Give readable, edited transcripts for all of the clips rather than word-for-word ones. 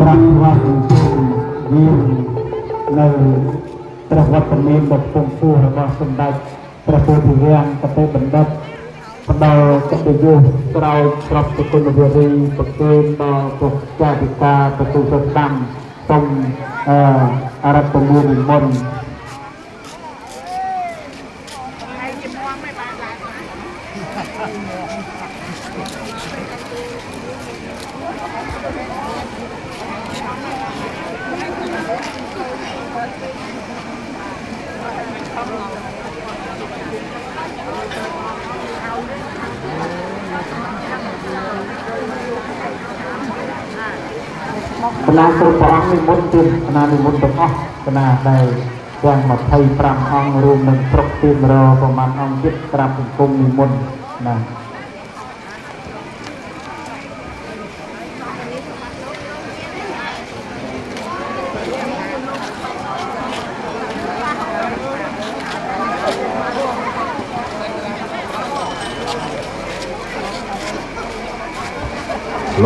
รับว่ายิ่งในประวัตินี้บทพงฟูระบอบสมบัติประพุทธเรียนกระเตบันดับพดลกระเตยุเราปรับสกุลวิรีประเคนต่อปกจาติกาประตูสตังตรงอารัตมูนิมนขณะตัวพระองค์นิมนต์จึงขณะนิมนต์ตรงอ๋อขณะใดยังมาไทยปรำองรวมหนึ่งครบทีมรอประมาณองยึดกราบกงนิมนต์นะโล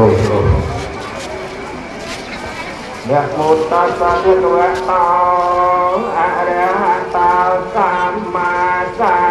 ยะโมตัสสะภะคะวะโตอะระหะโตสัมมาสัม